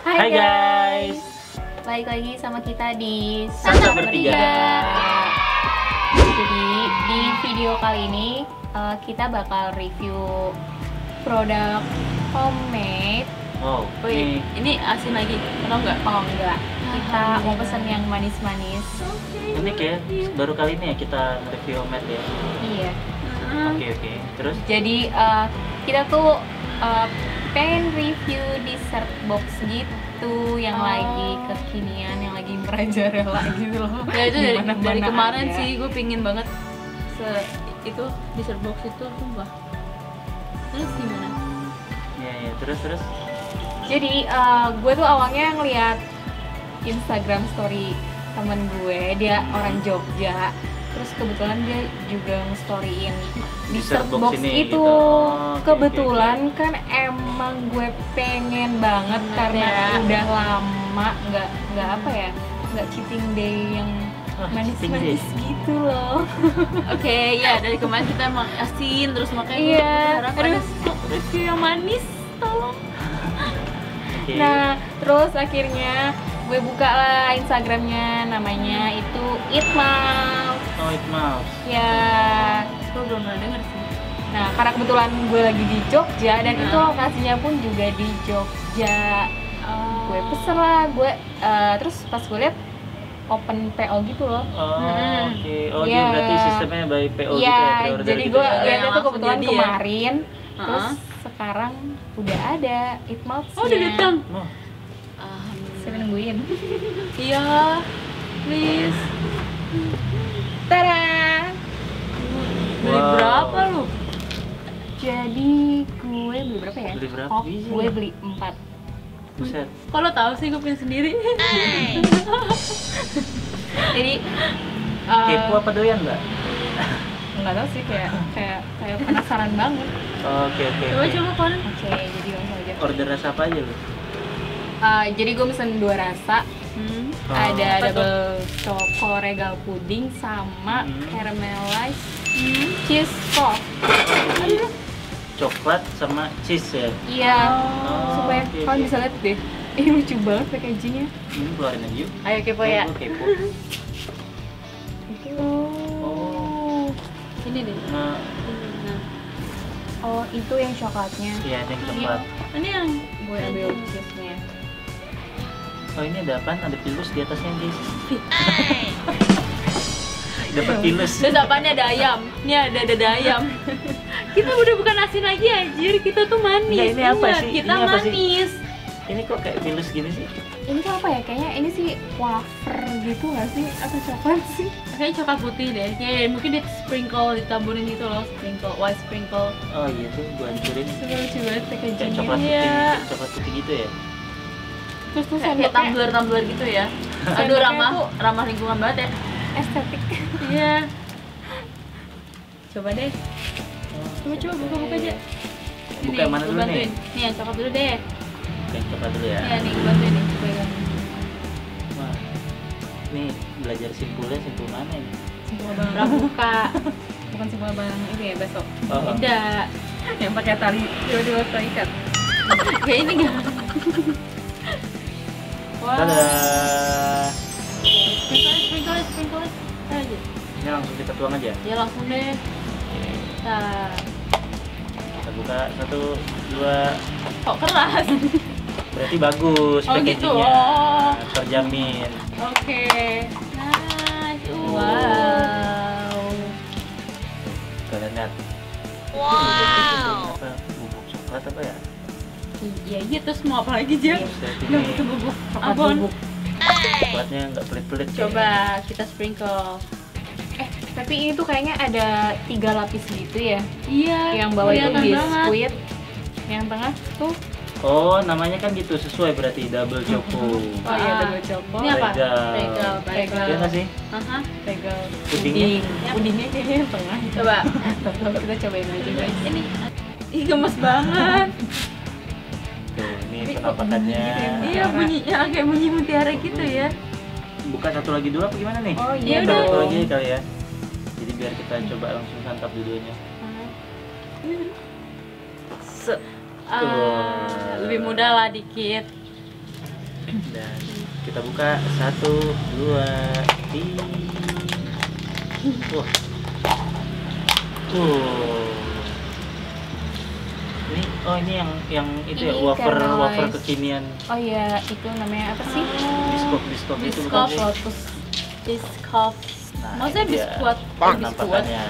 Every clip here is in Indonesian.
Hai guys, balik lagi sama kita di Santa Bertiga. Jadi di video kali ini kita bakal review produk homemade. Wow, Wih, ini asin lagi, atau enggak? Oh enggak, kita mau pesen yang manis-manis. unik ya, baru kali ini ya kita review homemade ya. Iya. Oke, terus? Jadi kita tuh pengen review dessert box gitu yang lagi kekinian, yang lagi merajalela gitu loh. Ya itu dari Dimana-mana kemarin ada. sih gue pingin banget itu dessert box itu sumpah. Terus gimana? Ya, terus. Jadi gue tuh awalnya ngeliat Instagram story temen gue, dia orang Jogja. Terus kebetulan dia juga nge-storyin dessert box ini itu. gitu. Oh, oke, Kebetulan kan emang gue pengen banget karena ya. udah lama nggak apa ya, nggak cheating day yang manis-manis gitu loh. Oke, ya dari kemarin kita emang asin terus makanya gue Iya, berharap aduh. ada review yang manis, tolong. Oke. Nah, terus akhirnya gue buka lah Instagramnya, namanya itu Itmal. Oh, it mouse. Ya, Gue belum pernah denger sih. nah karena kebetulan gue lagi di Jogja dan itu lokasinya pun juga di Jogja. Gue pesen lah, terus pas gue liat open PO gitu loh. Oh, oke. Oh, Iya. dia berarti sistemnya by PO gitu ya, Iya, pre-order jadi gitu gue ya. liatnya Yang tuh langsung kebetulan jadi ya? kemarin, terus sekarang udah ada Itmalsnya. Oh, udah datang. Oh, Saya nungguin. Iya, please. Tada! Beli Wow. berapa lu? Jadi gue beli berapa ya? Beli berapa Oh, biji? gue beli 4. buset. Kalau tahu sih gue punya sendiri. Jadi Kepo apa doyan, Mbak? nggak tahu sih, kayak penasaran banget. Oke. Coba Kon. Oke, jadi langsung aja. Order rasa apa aja lu? Jadi gue pesen 2 rasa. Oh, Ada apa double choco regal pudding sama caramelized cheese puff. Jadi coklat sama cheese ya. Iya. Oh, Supaya oke, kalian oke. bisa lihat deh. Ini lucu banget packagingnya. Ini keluarin aja yuk. Ayo kepo ya. Gue kepo. Oh. Ini deh. Nah, Nah, Oh, itu yang coklatnya. iya ada yang coklat. ini yang Gue ambil cheese-nya. Oh, ini ada apaan? Ada pilus di atasnya, guys. Dapat pilus. terus apanya ada ayam. Ini ada dada ayam. Kita udah bukan asin lagi anjir, kita tuh manis. Nggak, ini apa Ingat, sih? Kita Ini apa sih? manis. Ini kok kayak pilus gini sih? Ini tuh apa ya? Kayaknya ini sih wafer gitu nggak sih? Atau coklat sih? Kayaknya coklat putih deh. Kayak mungkin di sprinkle, ditaburin gitu loh, sprinkle, white sprinkle. Oh iya tuh, gua hancurin. Coba lucu banget Kayak packagingnya. coklat putih, Iya. kayak coklat putih gitu ya. Terus tuh Kayak tumbler gitu ya. Aduh, Sendoknya tuh ramah lingkungan banget ya. estetik. Iya. Coba deh. Coba buka aja. Buka yang mana gua dulu bantuin. nih? Nih, yang coklat dulu deh. Oke, coklat dulu ya. Iya nih, gua bantuin nih. Pegang. Wah, nih belajar simpulnya simpul mana ini? Simpul abang. Pramuka. Bukan simpul abang ini ya, besok. Oh, Tidak. Yang pakai tali dua-dua terikat. Kayak ini enggak. Wah. Dadah. Sprinkle aja. Ini langsung kita tuang aja. Ya langsung deh. Nah, Kita buka 1, 2. kok keras? Berarti bagus Oh, gitu. packagingnya. Oh. Terjamin. Oke. Nice. Wow. Kalian lihat. Wow. Apa bubuk coklat apa ya? Iya, terus mau apa lagi, Jam? Buset, Udah ini itu bubuk Coklat abon. bubuk. coklatnya nggak pelit-pelit. Coba kita sprinkle. Tapi ini tuh kayaknya ada 3 lapis gitu ya. Iya. Yang bawah itu kelihatan banget. biskuit, yang tengah tuh Oh, namanya kan gitu sesuai berarti double choco. oh iya double choco. Ini apa? Regal. Regal. Iya nggak sih? Aha. Regal Pudingnya? Pudingnya kayaknya yang tengah. Coba. Tapi kita cobain aja guys. Ini. Ih, gemes banget. Tuh, ini Ini kok penampakannya. bunyi gitu ya? Iya, bunyinya kayak bunyi mutiara gitu ya. Buka satu lagi dulu apa gimana nih? Oh iya iya Buka dong. satu lagi kali ya. Jadi biar kita coba langsung santap dua-duanya. Lebih mudah lah dikit. Dan kita buka 1, 2, 3. Wah. Ini yang itu ya, Ini wafer caramelized. kekinian. Oh iya, itu namanya apa sih? Biskop itu bukan sih? Lotus. Biskuit. Nah, Maksudnya ini dia biskuit. penampakannya.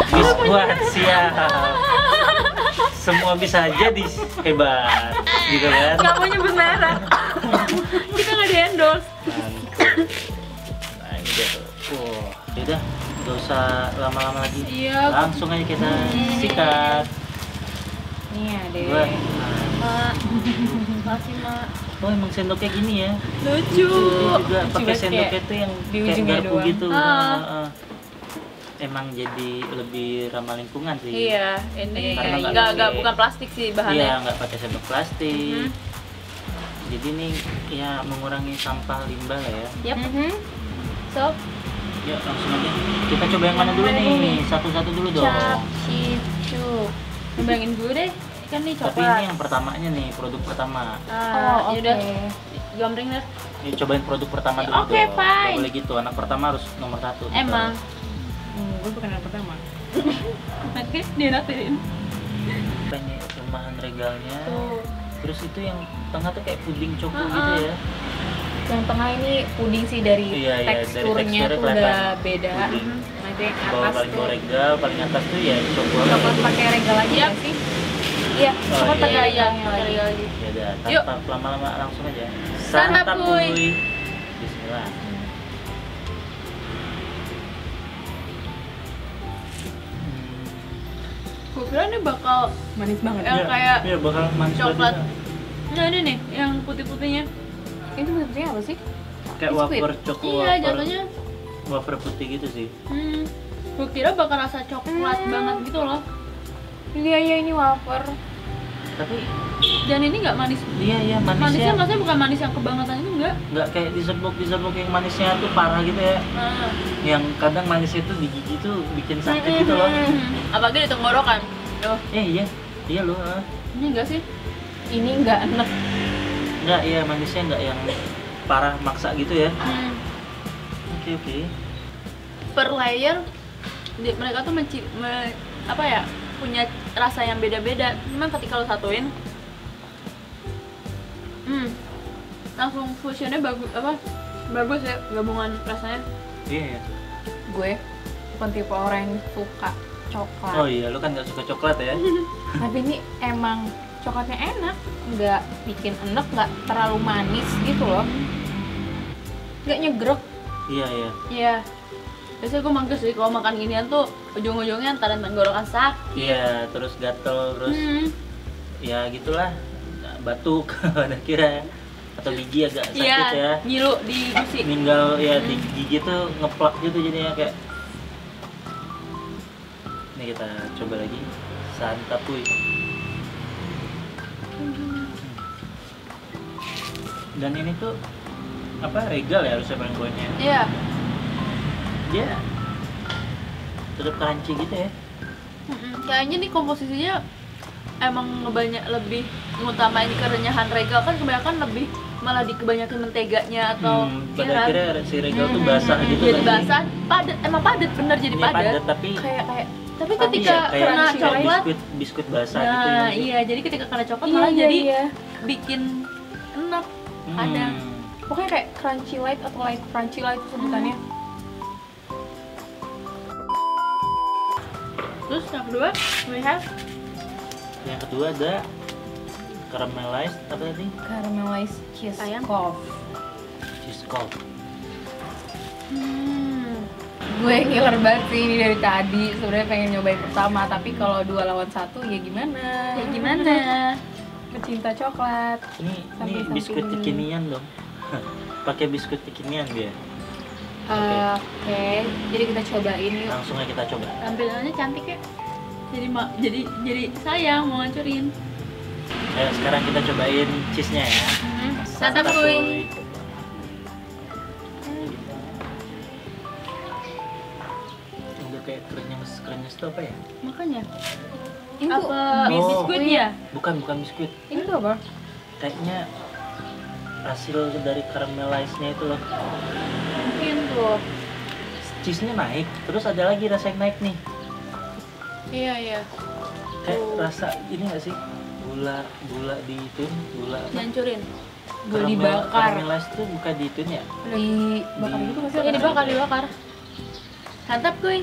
Biskuit siap. Semua bisa jadi hebat, gitu kan? Nggak mau nyebut merek. Kita nggak di endorse. Nah, ini dia tuh. Udah, nggak usah lama-lama lagi. Iya. Langsung aja kita sikat. Nih ada. Gua, Mak. Makasih mak. oh emang sendoknya gini ya? Lucu. Dia juga pakai banget sendoknya tuh yang di kayak ujungnya garpu doang. gitu. Ah. Emang jadi lebih ramah lingkungan sih. Iya, ini Karena nggak nggak pakai- bukan plastik sih Iya, bahannya. nggak pakai sendok plastik. Mhm. Jadi nih ya mengurangi sampah limbah lah ya. Yap. So, Ya langsung aja. Kita coba yang mana dulu Mana nih? dulu nih? Satu-satu dulu dong. Capcicu. Bayangin dulu deh. Kan nih Tapi coklat. ini yang pertamanya nih, produk pertama. oh, oke. Yaudah, gambring deh. Ini cobain produk pertama Ya, dulu oke, dong. fine. Nggak boleh gitu, anak pertama harus nomor 1. Emang. Gue bukan yang pertama. Oke, dinatin. Banyak rumahan regalnya. Tuh. Terus itu yang tengah tuh kayak puding coko Ah, gitu ah. ya. Yang tengah ini puding sih dari Iya, iya, dari teksturnya teksturnya tuh udah kelihatan beda. puding. Nanti yang Bawah atas paling tuh bawah regal, paling atas tuh ya coko. coklat pakai regal aja Yap. nggak sih? Iya, Oh, coklat iya, pakai Iya, regalnya pakai lagi. regal lagi. Ya udah, Yuk. tanpa lama-lama langsung aja. Santapuy. Bismillah. Gue kira ini bakal Manis banget. Yang kayak Iya, bakal manis coklat. banget. Nah ini nih, yang putih-putihnya. Ini sebenarnya apa sih? Kayak Biskuit. wafer coko, Iya, wafer, jatuhnya. wafer putih gitu sih. Gue kira bakal rasa coklat banget gitu loh. Iya, iya ini wafer. Tapi Dan ini nggak manis. iya Manisnya manisnya maksudnya bukan manis yang kebangetan itu enggak. nggak kayak dessert-dessert yang manisnya tuh parah gitu ya. Nah. Yang kadang manisnya tuh di gigi tuh bikin sakit gitu loh. Apalagi di tenggorokan. Tuh, Iya loh. ini enggak sih? Ini nggak enak. Nggak, iya manisnya nggak yang parah maksa gitu ya. Oke. Per layer mereka tuh apa ya? Punya rasa yang beda-beda. Cuman ketika lo satuin langsung fusionnya bagus ya gabungan rasanya. Iya. Gue bukan tipe orang yang suka coklat. Oh iya, lo kan nggak suka coklat ya? Tapi ini emang coklatnya enak, nggak bikin enek, nggak terlalu manis gitu loh, nggak nyegrek. Iya. Iya. Biasanya gue mangges sih kalau makan ginian tuh ujung-ujungnya antara tenggorokan sakit. Iya, terus gatel, terus ya gitulah, batuk, ada kira atau gigi agak sakit Iya, ya. ngilu di gusi. Ninggal ya di gigi tuh ngeplak gitu jadinya kayak. Ini kita coba lagi santapuy. Dan ini tuh apa regal ya harusnya paling bawahnya. Iya. Dia tetap crunchy gitu ya. Kayaknya nih komposisinya emang banyak lebih ngutamain kerenyahan regal, kan kebanyakan lebih malah dikebanyakin menteganya atau Pada akhirnya si regal tuh basah gitu jadi kan. basah, padat, emang padat bener jadi Iya, padat. padat tapi Kayak Tapi Tapi ketika iya, kayak kena crunchy, coklat, biskuit basah gitu ya. nah iya, jadi ketika kena coklat iya, malah iya, jadi iya. bikin enak. Ada. Pokoknya kayak crunchy light atau light crunchy light sebutannya. Terus yang kedua, we have Yang kedua ada caramelized apa tadi? Caramelized cheese Ayam. coffee. Cheese cold. Gue ngiler banget sih ini dari tadi. Sebenarnya pengen nyobain pertama, tapi kalau 2 lawan 1 ya gimana? ya gimana? Pecinta coklat. Ini Samping-samping biskuit ini. kekinian dong. Pakai biskuit kekinian dia. Oke, jadi kita cobain yuk. Langsung aja kita coba. Tampilannya cantik ya. Jadi sayang mau ngancurin. Ayo sekarang kita cobain cheese-nya ya. Santapuy. Udah kayak krenyes itu apa ya? Makanya Ini tuh apa Oh. biskuit ya? Bukan biskuit. Ini tuh apa? Kayaknya hasil dari caramelize-nya itu loh. Mungkin tuh. Cheese-nya naik, terus ada lagi rasa yang naik nih. Iya iya. Kayak rasa ini nggak sih? Gula di itu, gula apa? Nyancurin. Gula dibakar. Caramelize tuh bukan di itu ya? Dibakar gitu nggak sih? Iya dibakar. Mantap kuy.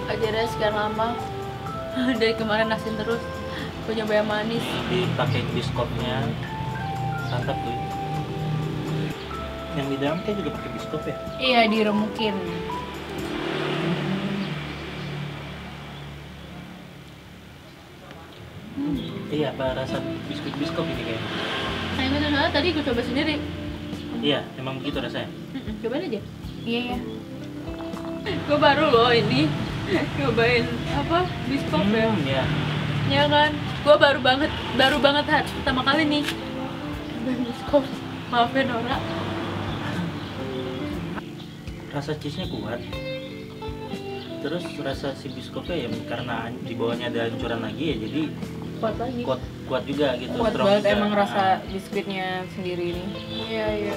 Ajaran sekian lama. Dari kemarin asin terus. Gue nyoba yang manis. Dipakai biskopnya, santap tuh. Yang di dalam kayak juga pakai biskop ya? Iya, diremukin. Iya, apa rasa biskop ini kayaknya? Nah ini tuh tadi gue coba sendiri. Iya, emang begitu rasanya. Cobain aja. Iya ya. Gue baru loh ini cobain apa biskop ya. Ya. Ya kan, gue baru banget pertama kali nih cobain biskop. Maafin Nora. Rasa cheese-nya kuat. Terus rasa si biskopnya ya karena di bawahnya ada ancuran lagi ya, jadi Kuat lagi. kuat juga gitu. Kuat strong banget juga. emang rasa biskuitnya sendiri ini. Iya iya.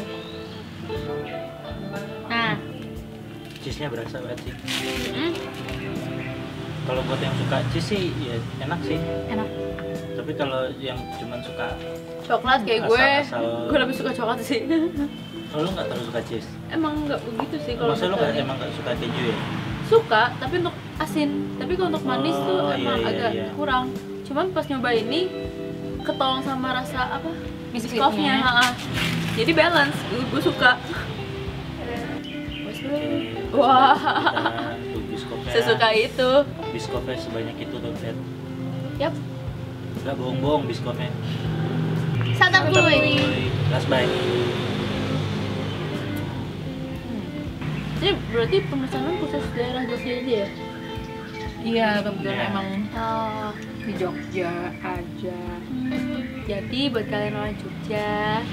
Nah, Cheese-nya berasa banget sih. Kalau buat yang suka cheese sih ya enak sih. enak. Tapi kalau yang cuman suka Coklat kayak gue, Asal-asal. gue lebih suka coklat sih. oh, lu nggak terlalu suka cheese. Emang nggak begitu sih kalau. Maksudnya lu untuk emang nggak suka keju ya? suka, tapi untuk asin. Tapi kalau untuk manis tuh Oh, emang iya, agak iya. kurang. Cuman pas nyoba ini ketolong sama rasa apa? Biskuitnya. Biskopnya, jadi balance. Gue suka. Wah, Tuh biskopnya. sesuka itu. Biskopnya sebanyak itu tuh, Fred. Yap. Nggak bohong-bohong biskopnya. Santap kuy. Last bite. Ini berarti pemesanan khusus daerah Jogja aja ya? Iya, kebetulan Iya. emang Oh. di Jogja aja. Jadi buat kalian orang Jogja,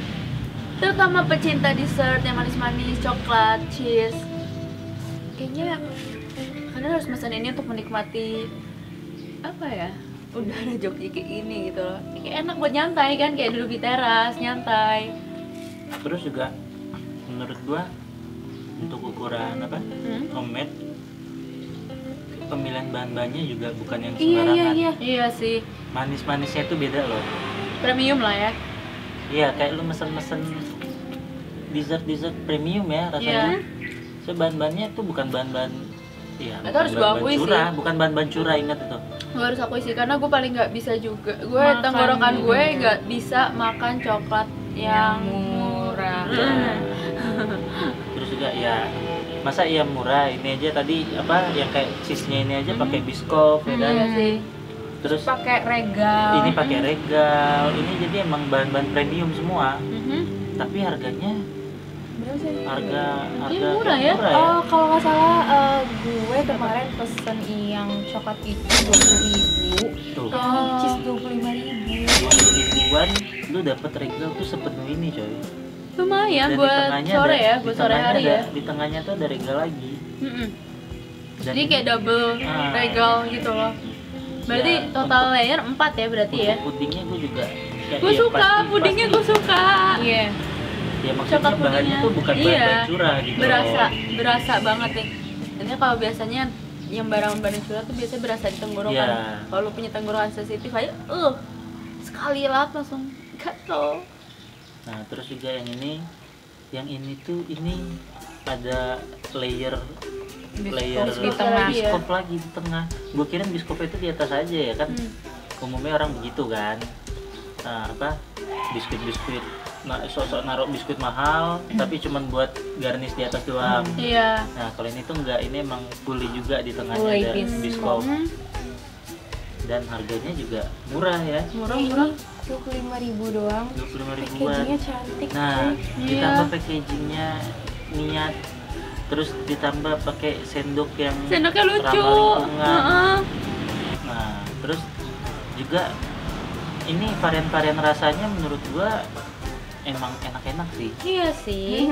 terutama pecinta dessert yang manis-manis, coklat, cheese, kayaknya kalian harus pesan ini untuk menikmati apa ya, udara Jogja kayak ini gitu loh. Kayak enak buat nyantai kan, kayak duduk di teras nyantai. Terus juga menurut gua untuk ukuran apa? Homemade, pemilihan bahan-bahannya juga bukan yang sembarangan. Iya sih, Manis-manisnya itu beda loh. premium lah ya. Iya, kayak lu mesen-mesen dessert premium ya rasanya. So bahan-bahannya itu bukan bahan-bahan Itu bukan harus gua bahan-bahan akui sih. curah, bukan bahan-bahan curah, ingat itu. Gue harus akui sih, karena gue paling nggak bisa juga. Gue Makan tenggorokan gitu. gue nggak bisa makan coklat yang murah. Terus juga ya masa iya murah, ini aja tadi apa yang kayak cheese-nya ini aja pakai biskop ya kan. Iya sih. Terus Pakai regal. ini pakai regal. Ini jadi emang bahan-bahan premium semua. Tapi harganya Berapa sih? harga murah ya? Oh, kalau nggak salah gue kemarin pesen yang coklat itu 20.000, Tuh, yang cheese 25.000. 20 ribuan lu dapat regal tuh sepenuh ini coy. Lumayan Dan di buat tengahnya sore ada- ya, di buat sore tengahnya hari ada- ya. Di tengahnya tuh ada regal lagi. Dan Jadi kayak double Ah. regal gitu loh. Berarti Ya, total layer 4 ya berarti ya. untuk pudingnya gue juga kayak Gue ya suka, pasti- pudingnya pasti- gue suka. Iya. Ya maksudnya Coklat bahannya pudingnya. tuh bukan Iya. bahan curah gitu. Berasa banget nih. Ini kalau biasanya yang barang-barang curah tuh biasanya berasa di tenggorokan. Iya. Kalau lu punya tenggorokan sensitif aja, sekali lap langsung gatel. Nah terus juga yang ini tuh ini ada layer Biskop di tengah. biskop lagi di tengah. Gue kira biskop itu di atas aja ya kan. Umumnya orang begitu kan. Nah apa biskuit sosok naruh biskuit mahal tapi cuman buat garnish di atas doang. Iya. Nah kalau ini tuh enggak, ini emang fully juga di tengahnya Fully ada biskop. biskop dan harganya juga murah ya, Murah-murah. 25.000 doang. 25 ribuan. Packagingnya cantik. Nah cuy. ditambah packagingnya niat, terus ditambah pakai sendok yang Sendoknya lucu. ramah lingkungan. Heeh. Nah terus juga ini varian-varian rasanya menurut gua emang enak-enak sih. Iya sih.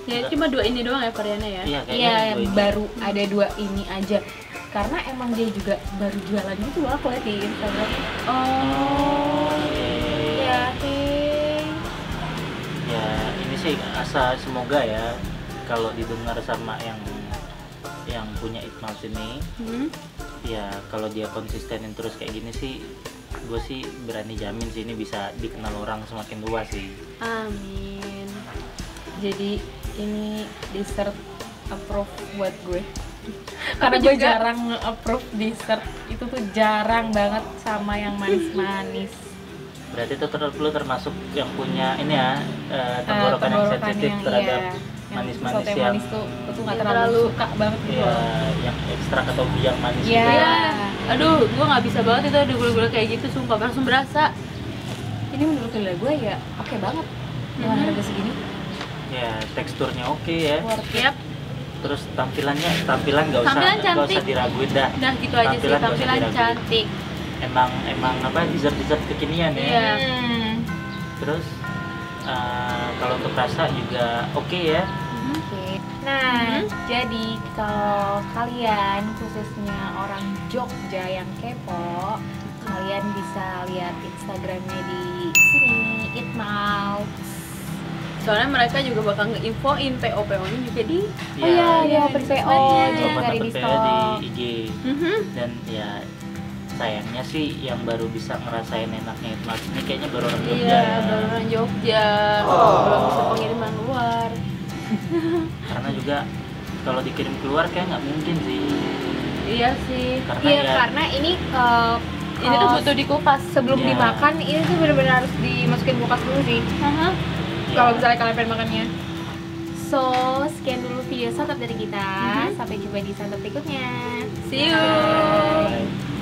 Ya Enggak. cuma 2 ini doang ya variannya ya. Iya kayaknya Iya, dua ini. baru ada 2 ini aja. Karena emang dia juga baru jualan gitu loh, aku lihat di Instagram. Oh. Iya. Iya, sih semoga ya kalau didengar sama yang punya Itmals ini, ya kalau dia konsistenin terus kayak gini sih, gue sih berani jamin sih ini bisa dikenal orang semakin luas sih. Amin. Jadi ini dessert approve buat gue. Karena gue jarang nge-approve dessert, itu tuh jarang banget sama yang manis-manis. Berarti itu lu termasuk yang punya ini ya, tenggorokan yang sensitif terhadap manis-manis sesuatu yang manis tuh nggak terlalu suka banget gitu ya, loh. yang ekstrak atau yang manis Iya. gitu ya. Aduh, gue nggak bisa banget itu ada gula-gula kayak gitu, sumpah langsung berasa. Ini menurut gue ya oke banget dengan harga segini. Ya, teksturnya oke ya. Worth it. Yap. Terus tampilan nggak usah Tampilan cantik. diraguin dah. Nah gitu aja sih, Tampilan nggak usah tampilan diraguin. cantik. Emang apa dessert kekinian ya. Iya. Terus kalau untuk rasa juga oke ya. Oke. Nah, jadi kalau kalian khususnya orang Jogja yang kepo, kalian bisa lihat Instagramnya di sini, Itmals. Soalnya mereka juga bakal nge-infoin PO-nya juga di Iya, per PO, sosmednya. jangan Coba cari di dapet PO di stok. IG. Mhm. Dan ya sayangnya sih yang baru bisa ngerasain enaknya Itmals ini kayaknya baru orang Jogja. Iya, ya. baru orang Jogja. Belum bisa pengiriman luar. Karena juga kalau dikirim keluar kayak nggak mungkin sih. Iya sih. Karena Iya, ya karena ini Ini tuh butuh di kulkas. sebelum Iya. dimakan ini tuh benar-benar harus dimasukin kulkas dulu sih. Aha. ya, Kalau misalnya kalian pengen makannya. So, sekian dulu video santap dari kita. Sampai jumpa di santap berikutnya. See you. Bye.